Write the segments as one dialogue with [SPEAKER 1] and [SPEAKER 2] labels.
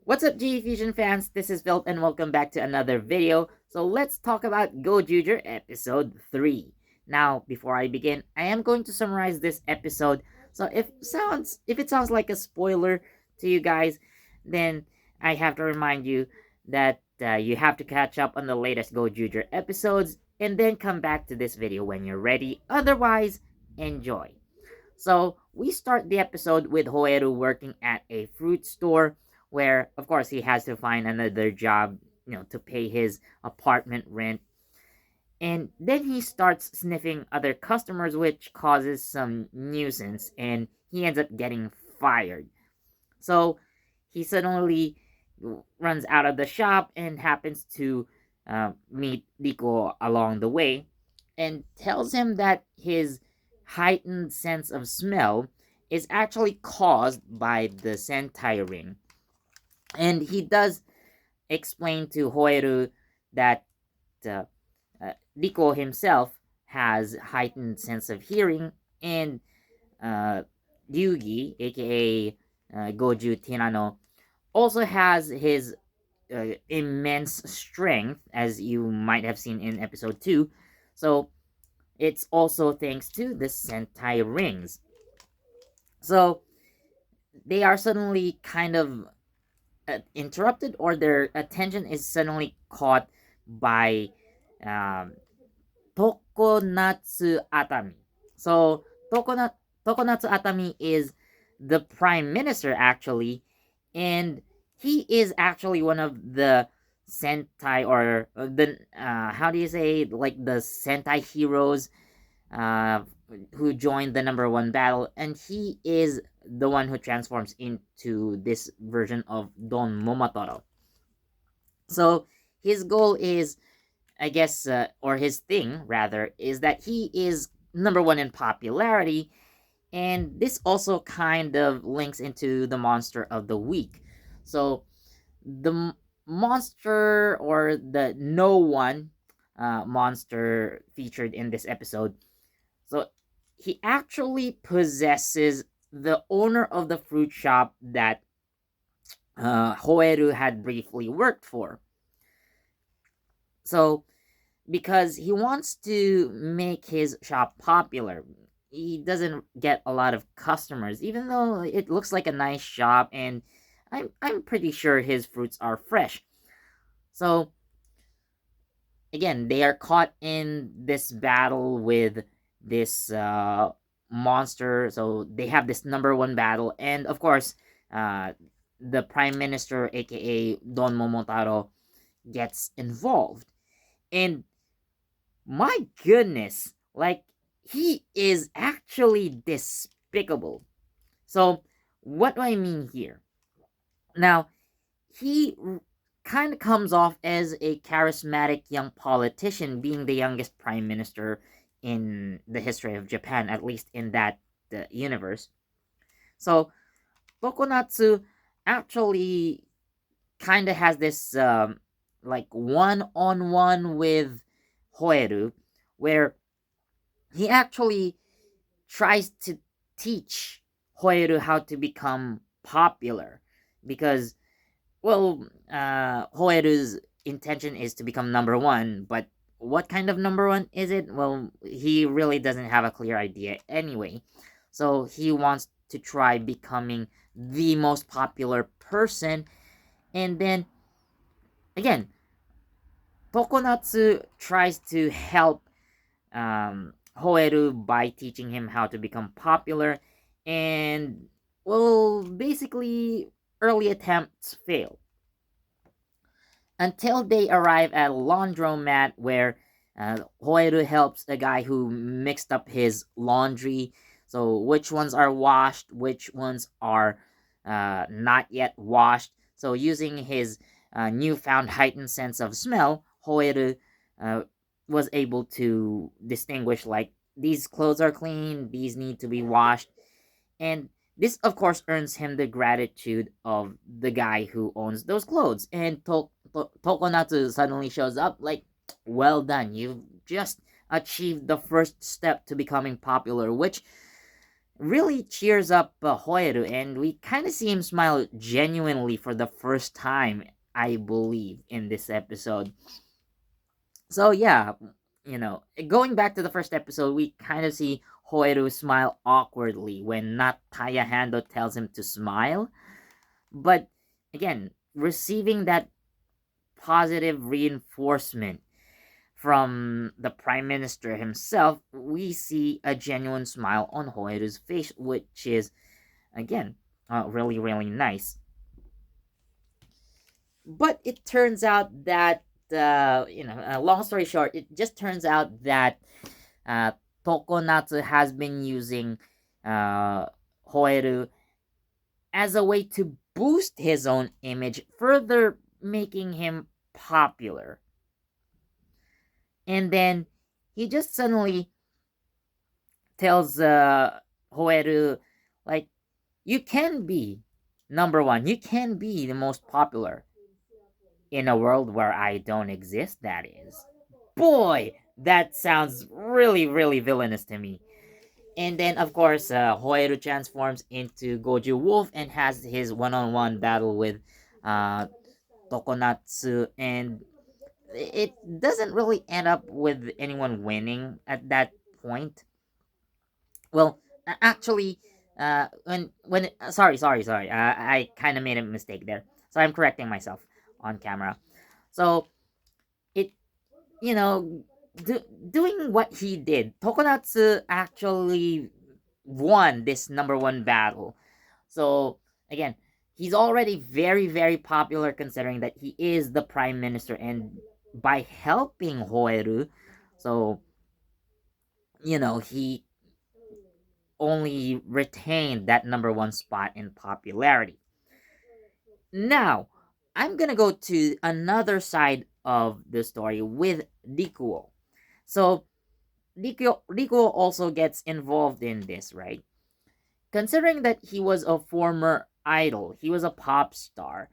[SPEAKER 1] What's up, JEFusion fans? This is Philip, and welcome back to another video. So let's talk about Gozyuger episode 3. Now, before I begin, I am going to summarize this episode. So if it sounds like a spoiler to you guys, then I have to remind you that you have to catch up on the latest Gozyuger episodes and then come back to this video when you're ready. Otherwise, enjoy. So we start the episode with Hoeru working at a fruit store where, of course, he has to find another job, to pay his apartment rent. And then he starts sniffing other customers, which causes some nuisance, and he ends up getting fired. So he suddenly runs out of the shop and happens to meet Rico along the way and tells him that his heightened sense of smell is actually caused by the Sentai ring. And he does explain to Hoeru that uh, Rico himself has heightened sense of hearing, and uh, Ryugi, aka Goju Tinano, also has his immense strength, as you might have seen in episode 2. So it's also thanks to the Sentai rings. So they are suddenly kind of interrupted, or their attention is suddenly caught by um, Tokonatsu Atami. So Tokonatsu Atami is the prime minister, actually, and he is actually one of the Sentai, or the how do you say, like, the Sentai heroes uh, who joined the number one battle, and he is the one who transforms into this version of Don Momotaro. So his goal is, I guess, or his thing rather, is that he is number one in popularity, and this also kind of links into the monster of the week. So the monster, or the no one monster featured in this episode, so he actually possesses the owner of the fruit shop that Hoeru had briefly worked for. So because he wants to make his shop popular, he doesn't get a lot of customers, even though it looks like a nice shop, and I'm pretty sure his fruits are fresh. So again, they are caught in this battle with this monster. So they have this number one battle, and of course, uh, the prime minister, aka Don Momotaro, gets involved. And my goodness, like, he is actually despicable. So, what do I mean here? Now, he kind of comes off as a charismatic young politician, being the youngest prime minister in the history of Japan, at least in that universe. So, Tokonatsu actually kind of has this like one on one with Hoeru, where he actually tries to teach Hoeru how to become popular, because, well, Hoeru's intention is to become number one, but what kind of number one is it? Well, he really doesn't have a clear idea anyway. So he wants to try becoming the most popular person, and then again, Tokonatsu tries to help Hoeru by teaching him how to become popular, and, well, basically, early attempts fail until they arrive at a laundromat where Hoeru helps a guy who mixed up his laundry. So, which ones are washed, which ones are not yet washed. So, using his newfound heightened sense of smell, Hoeru uh, was able to distinguish, like, these clothes are clean, these need to be washed. And this, of course, earns him the gratitude of the guy who owns those clothes. And Tokonatsu suddenly shows up, like, well done, you've just achieved the first step to becoming popular, which really cheers up Hoeru, and we kind of see him smile genuinely for the first time, I believe, in this episode. So yeah, going back to the first episode, we kind of see Hoeru smile awkwardly when not Taya Hando tells him to smile. But again, receiving that positive reinforcement from the Prime Minister himself, we see a genuine smile on Hoeru's face, which is, again, really, really nice. But it turns out that, long story short, it just turns out that uh, Tokonatsu has been using uh, Hoeru as a way to boost his own image, further making him popular. And then he just suddenly tells Hoeru, like, you can be number one, you can be the most popular in a world where I don't exist, that is. Boy, that sounds really, really villainous to me. And then, of course, Hoeru transforms into Goju Wolf and has his one-on-one battle with uh, Tokonatsu, and it doesn't really end up with anyone winning at that point. Well, actually, sorry, I kind of made a mistake there, so I'm correcting myself on camera. So it, you know, doing what he did, Tokonatsu actually won this number one battle. So again, he's already very, very popular considering that he is the prime minister, and by helping Hoeru, so he only retained that number one spot in popularity. Now, I'm gonna go to another side of the story with Rikuo. So Rikuo also gets involved in this, right? Considering that he was a former idol, he was a pop star.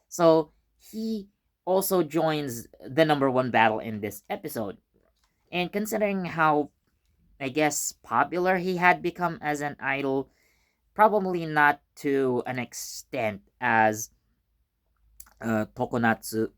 [SPEAKER 1] So he also joins the number one battle in this episode. And considering how, I guess, popular he had become as an idol, probably not to an extent as Tokonatsu.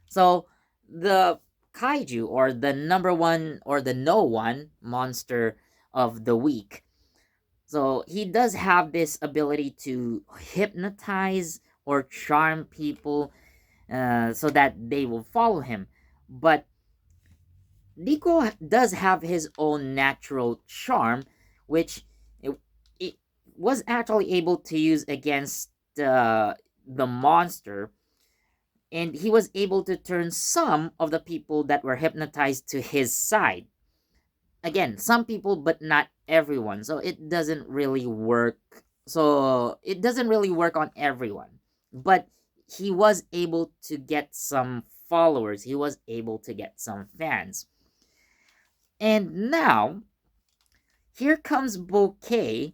[SPEAKER 1] So the kaiju, or the number one, or the no one monster of the week. So he does have this ability to hypnotize or charm people so that they will follow him. But Nico does have his own natural charm, which it was actually able to use against the monster, and he was able to turn some of the people that were hypnotized to his side. Again, some people, but not everyone. So it doesn't really work. So it doesn't really work on everyone. But he was able to get some followers. He was able to get some fans. And now, here comes Bouquet,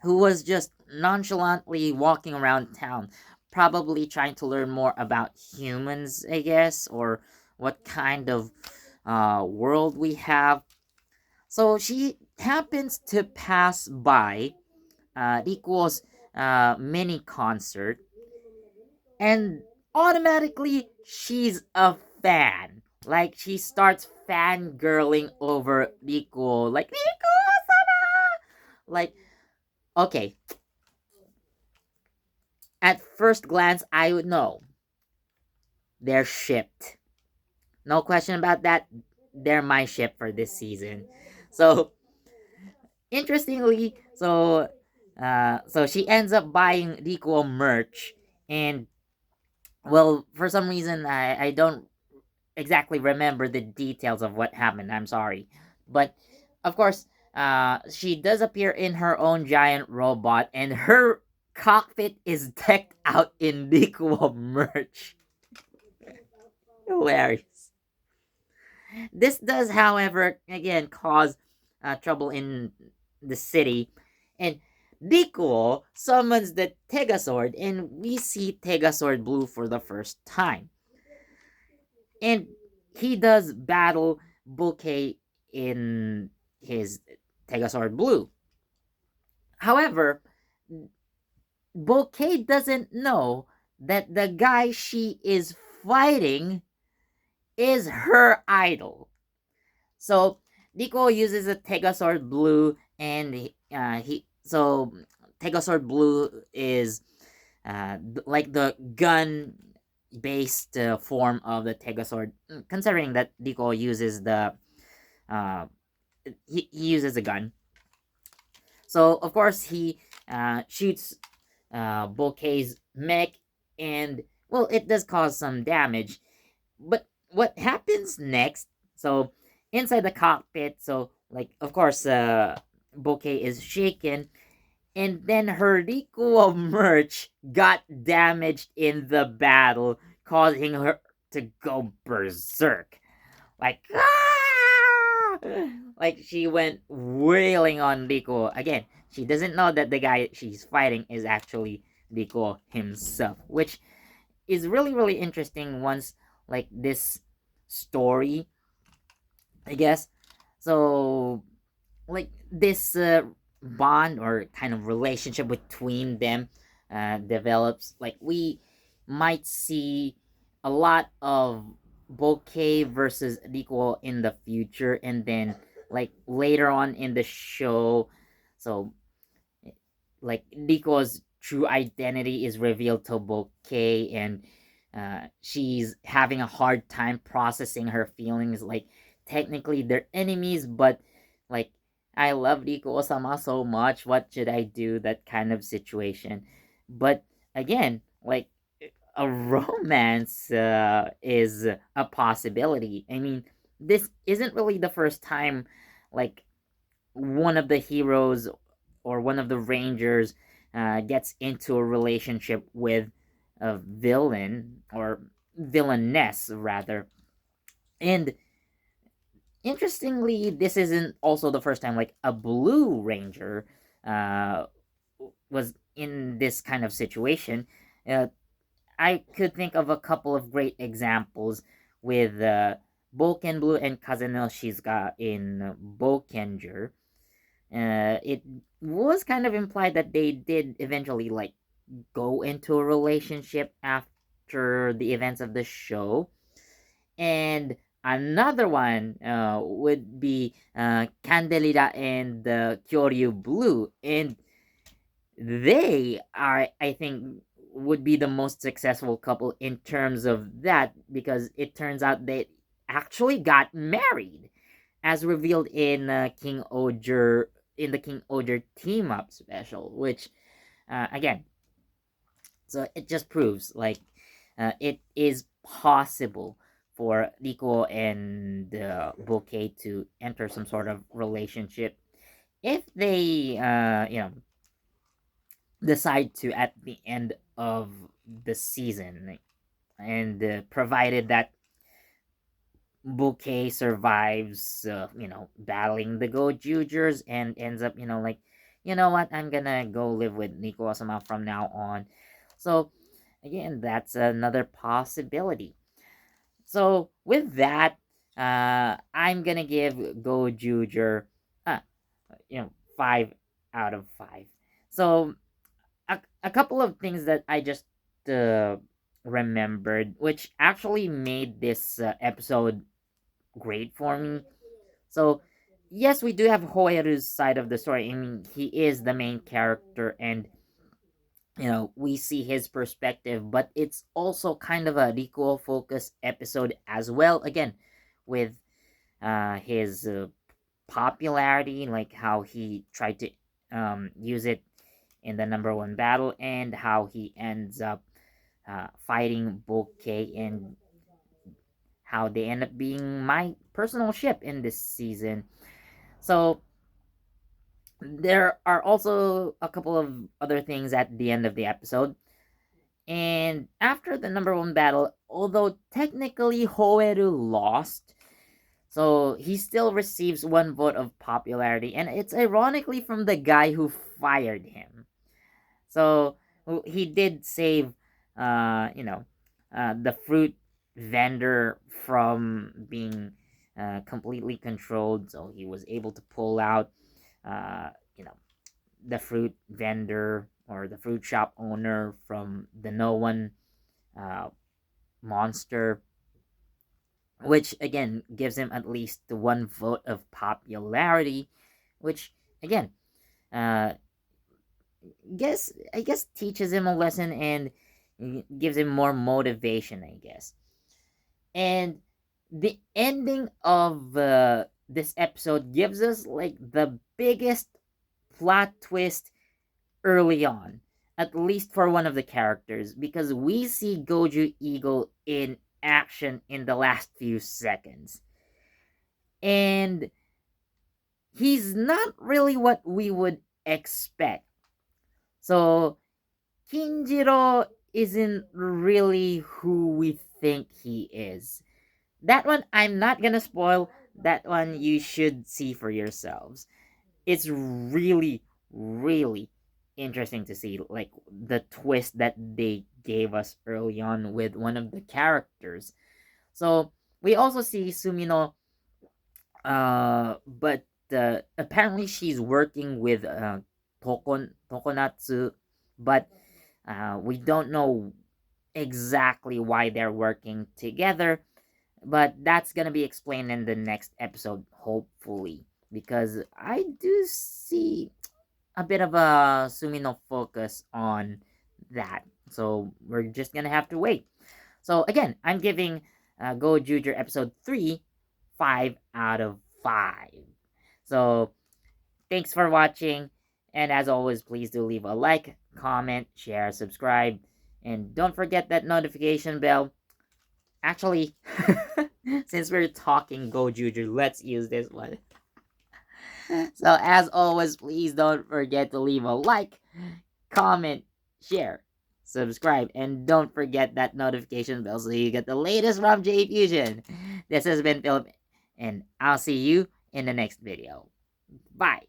[SPEAKER 1] who was just nonchalantly walking around town, probably trying to learn more about humans, I guess, or what kind of world we have. So she happens to pass by Rikuo's mini concert, and automatically she's a fan. Like, she starts fangirling over Rikuo, like, Rikuo-sama! Like, okay, at first glance, I would know they're shipped. No question about that. They're my ship for this season. So, interestingly, so she ends up buying Rikuo merch, and well, for some reason, I don't exactly remember the details of what happened. I'm sorry, but of course, she does appear in her own giant robot, and her cockpit is decked out in Rikuo merch. Hilarious. This does, however, again cause trouble in the city, and Rikuo summons the Tegasword, and we see Tegasword Blue for the first time. And he does battle Bouquet in his Tegasword Blue. However, Bouquet doesn't know that the guy she is fighting is her idol. So Nico uses a Tegasword Blue, and he so Tegasword Blue is like the gun based form of the Tegasword. Considering that Nico uses the uh, he uses a gun, so of course he shoots Bouquet's mech, and well, it does cause some damage. But what happens next? So inside the cockpit, so like of course, Bouquet is shaken, and then her Rico merch got damaged in the battle, causing her to go berserk. Like, ah! Like she went wailing on Rico. Again, she doesn't know that the guy she's fighting is actually Rico himself, which is really really interesting once like this story, I guess. So like this bond or kind of relationship between them develops. Like we might see a lot of Bouquet versus Rico in the future, and then like later on in the show, so like Nico's true identity is revealed to Bouquet, and she's having a hard time processing her feelings. Like technically they're enemies, but like I love Nico Sama so much. What should I do? That kind of situation. But again, like a romance is a possibility. I mean, this isn't really the first time like one of the heroes or one of the rangers gets into a relationship with a villain or villainess rather. And interestingly, this isn't also the first time like a blue ranger uh, was in this kind of situation. uh, I could think of a couple of great examples with Boken Blue and Kazeno Shizuka in Bokenger. It was kind of implied that they did eventually like go into a relationship after the events of the show. And another one would be Candelita and Kyoryu Blue, and they are, I think, would be the most successful couple in terms of that, because it turns out they actually got married, as revealed in King Oger in the King Oger team up special, which again, so it just proves like it is possible for Rico and Bouquet to enter some sort of relationship if they decide to at the end of the season, and provided that Bouquet survives, battling the Gozyugers and ends up, like, you know what, I'm gonna go live with Nico Osama from now on. So, again, that's another possibility. So, with that, I'm gonna give Gozyuger, uh, 5 out of 5. So, a couple of things that I just uh, remembered, which actually made this episode great for me. So, yes, we do have Hoeru's side of the story. I mean, he is the main character, and we see his perspective, but it's also kind of a Rico focused episode as well. Again, with his popularity, like how he tried to use it in the number one battle, and how he ends up fighting Bouquet, and how they end up being my personal ship in this season. So there are also a couple of other things at the end of the episode. And after the number one battle, although technically Hoeru lost, so he still receives one vote of popularity, and it's ironically from the guy who fired him. So he did save, the fruit vendor from being completely controlled. So he was able to pull out, uh, you know, the fruit vendor or the fruit shop owner from the no one uh, monster, which again gives him at least one vote of popularity, which again, uh, I guess teaches him a lesson and gives him more motivation, I guess. And the ending of this episode gives us like the biggest plot twist early on, at least for one of the characters, because we see Goju Eagle in action in the last few seconds. And he's not really what we would expect. So Kinjiro isn't really who we think he is. That one I'm not gonna spoil. That one you should see for yourselves. It's really, really interesting to see, like the twist that they gave us early on with one of the characters. So we also see Sumino, but apparently she's working with Tokonatsu, but we don't know exactly why they're working together, but that's gonna be explained in the next episode, hopefully, because I do see a bit of a Sumino focus on that. So we're just gonna have to wait. So again, I'm giving Go Juger episode 3 5 out of 5. So thanks for watching, and as always, please do leave a like, comment, share, subscribe, and don't forget that notification bell. Actually, since we're talking Go Juju, let's use this one. So as always, please don't forget to leave a like, comment, share, subscribe, and don't forget that notification bell so you get the latest from JEFusion. This has been Philip, and I'll see you in the next video. Bye.